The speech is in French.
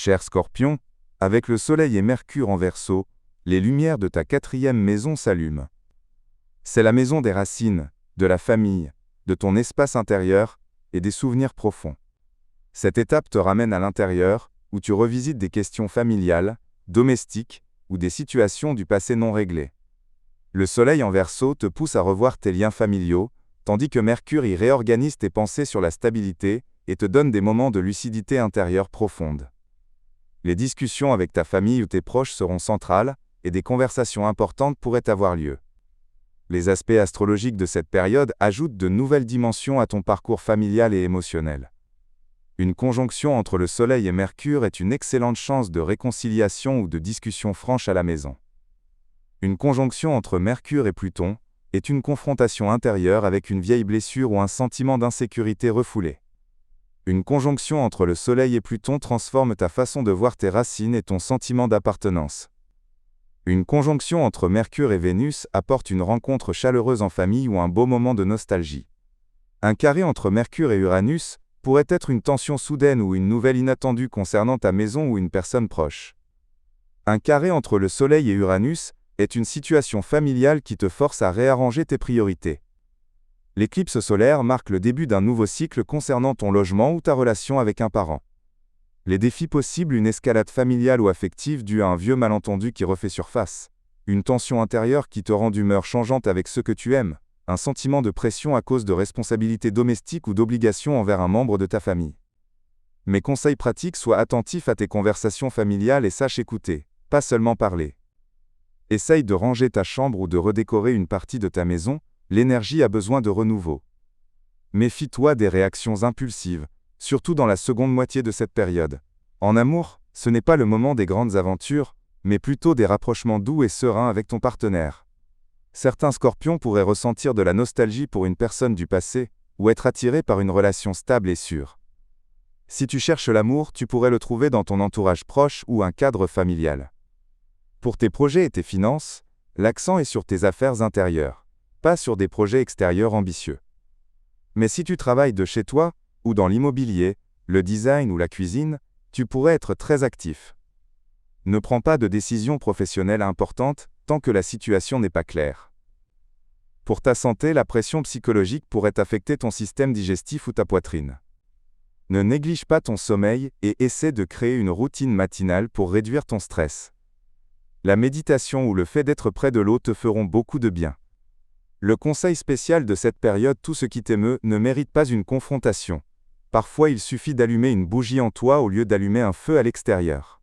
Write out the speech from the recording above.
Cher Scorpion, avec le Soleil et Mercure en Verseau, les lumières de ta 4e maison s'allument. C'est la maison des racines, de la famille, de ton espace intérieur et des souvenirs profonds. Cette étape te ramène à l'intérieur, où tu revisites des questions familiales, domestiques ou des situations du passé non réglées. Le Soleil en Verseau te pousse à revoir tes liens familiaux, tandis que Mercure y réorganise tes pensées sur la stabilité et te donne des moments de lucidité intérieure profonde. Les discussions avec ta famille ou tes proches seront centrales, et des conversations importantes pourraient avoir lieu. Les aspects astrologiques de cette période ajoutent de nouvelles dimensions à ton parcours familial et émotionnel. Une conjonction entre le Soleil et Mercure est une excellente chance de réconciliation ou de discussion franche à la maison. Une conjonction entre Mercure et Pluton est une confrontation intérieure avec une vieille blessure ou un sentiment d'insécurité refoulé. Une conjonction entre le Soleil et Pluton transforme ta façon de voir tes racines et ton sentiment d'appartenance. Une conjonction entre Mercure et Vénus apporte une rencontre chaleureuse en famille ou un beau moment de nostalgie. Un carré entre Mercure et Uranus pourrait être une tension soudaine ou une nouvelle inattendue concernant ta maison ou une personne proche. Un carré entre le Soleil et Uranus est une situation familiale qui te force à réarranger tes priorités. L'éclipse solaire marque le début d'un nouveau cycle concernant ton logement ou ta relation avec un parent. Les défis possibles, une escalade familiale ou affective due à un vieux malentendu qui refait surface, une tension intérieure qui te rend d'humeur changeante avec ceux que tu aimes, un sentiment de pression à cause de responsabilités domestiques ou d'obligations envers un membre de ta famille. Mes conseils pratiques: sois attentif à tes conversations familiales et sache écouter, pas seulement parler. Essaye de ranger ta chambre ou de redécorer une partie de ta maison, l'énergie a besoin de renouveau. Méfie-toi des réactions impulsives, surtout dans la seconde moitié de cette période. En amour, ce n'est pas le moment des grandes aventures, mais plutôt des rapprochements doux et sereins avec ton partenaire. Certains scorpions pourraient ressentir de la nostalgie pour une personne du passé, ou être attirés par une relation stable et sûre. Si tu cherches l'amour, tu pourrais le trouver dans ton entourage proche ou un cadre familial. Pour tes projets et tes finances, l'accent est sur tes affaires intérieures, pas sur des projets extérieurs ambitieux. Mais si tu travailles de chez toi, ou dans l'immobilier, le design ou la cuisine, tu pourrais être très actif. Ne prends pas de décisions professionnelles importantes tant que la situation n'est pas claire. Pour ta santé, la pression psychologique pourrait affecter ton système digestif ou ta poitrine. Ne néglige pas ton sommeil et essaie de créer une routine matinale pour réduire ton stress. La méditation ou le fait d'être près de l'eau te feront beaucoup de bien. Le conseil spécial de cette période: tout ce qui t'émeut ne mérite pas une confrontation. Parfois il suffit d'allumer une bougie en toi au lieu d'allumer un feu à l'extérieur.